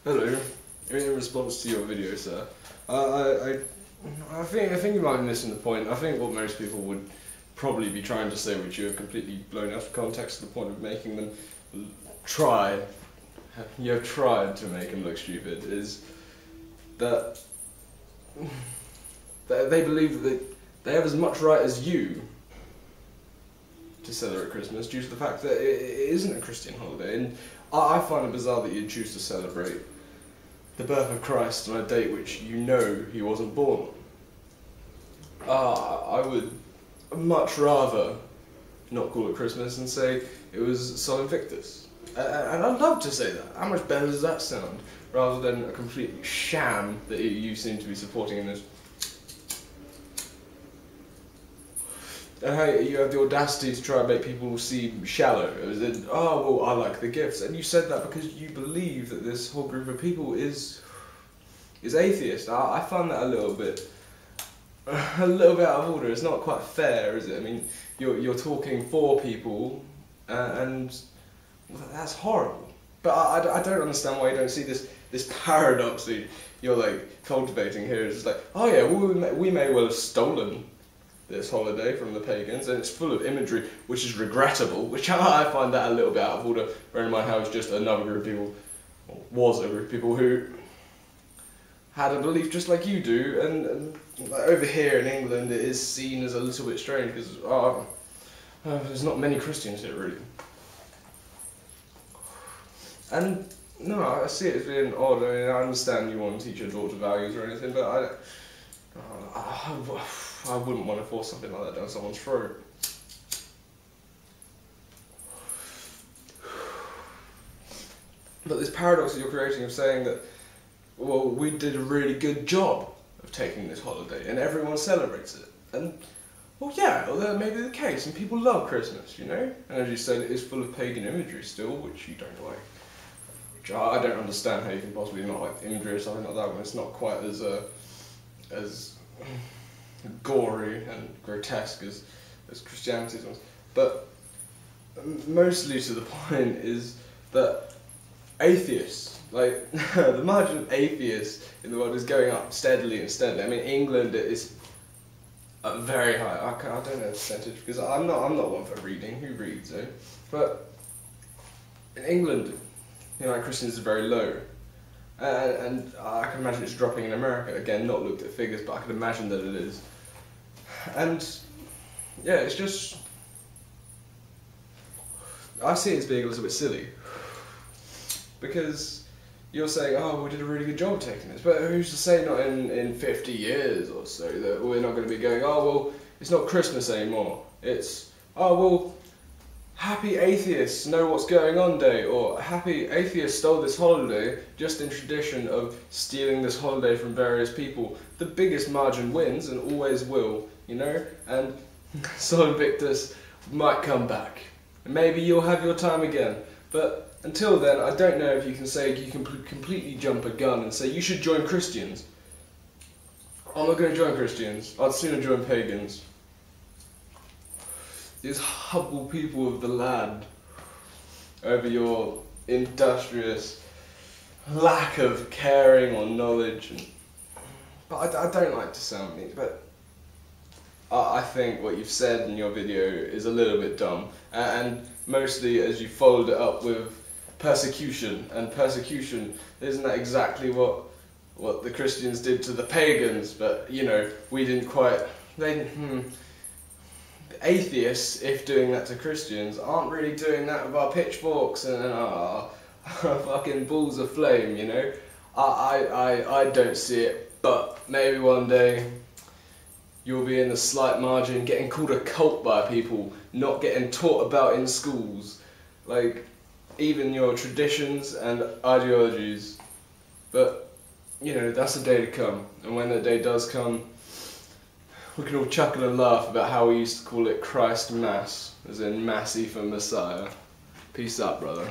Hello. In response to your video, sir, I think you might be missing the point. I think what most people would probably be trying to say, which you have completely blown out of context to the point of making them you have tried to make them look stupid, is that they believe that they have as much right as you to celebrate Christmas due to the fact that it isn't a Christian holiday. And I find it bizarre that you'd choose to celebrate the birth of Christ on a date which you know he wasn't born on. I would much rather not call it Christmas and say it was Sol Invictus. And I'd love to say that. How much better does that sound? Rather than a complete sham that you seem to be supporting in this. And how you have the audacity to try and make people seem shallow. As in, oh, well, I like the gifts. And you said that because you believe that this whole group of people is atheist. I find that a little bit out of order. It's not quite fair, is it? I mean, you're talking for people, and that's horrible. But I don't understand why you don't see this paradox that you're like cultivating here. It's just like, oh yeah, well, we may well have stolen this holiday from the pagans, and it's full of imagery which is regrettable, which I find that a little bit out of order. Bearing in mind how it's just another group of people, or was a group of people who had a belief just like you do, and like over here in England it is seen as a little bit strange because there's not many Christians here really. And no, I see it as being odd. I mean, I understand you want to teach your daughter values or anything, but I wouldn't want to force something like that down someone's throat. But this paradox that you're creating of saying that, well, we did a really good job of taking this holiday and everyone celebrates it. And, well, yeah, well, that may be the case, and people love Christmas, you know? And as you said, it is full of pagan imagery still, which you don't like. Which I don't understand how you can possibly not like imagery or something like that when it's not quite as gory and grotesque as Christianity's ones. But mostly to the point is that atheists, like the margin of atheists in the world is going up steadily and steadily. I mean, England is very high. I don't know the percentage because I'm not one for reading. Who reads, eh? But in England, you know, like Christians are very low. And I can imagine it's dropping in America. Again, not looked at figures, but I can imagine that it is. And yeah, it's just, I see it as being a little bit silly. Because you're saying, oh, we did a really good job taking this, but who's to say not in 50 years or so that we're not going to be going, oh, well, it's not Christmas anymore. It's, oh, well, Happy Atheists Know What's Going On Day, or Happy Atheists Stole This Holiday, just in tradition of stealing this holiday from various people. The biggest margin wins, and always will, you know? And Sol Invictus might come back. And maybe you'll have your time again. But until then, I don't know if you can say you can completely jump a gun and say you should join Christians. I'm not going to join Christians. I'd sooner join pagans. These humble people of the land over your industrious lack of caring or knowledge. But I don't like to sound mean, but I think what you've said in your video is a little bit dumb. And mostly as you followed it up with persecution. And persecution, isn't that exactly what the Christians did to the pagans? But, you know, we didn't quite... Atheists, if doing that to Christians, aren't really doing that with our pitchforks and our fucking balls of flame, you know? I don't see it, but maybe one day you'll be in the slight margin getting called a cult by people, not getting taught about in schools, like even your traditions and ideologies. But, you know, that's the day to come, and when that day does come, we can all chuckle and laugh about how we used to call it Christ Mass, as in Massey for Messiah. Peace out, brother.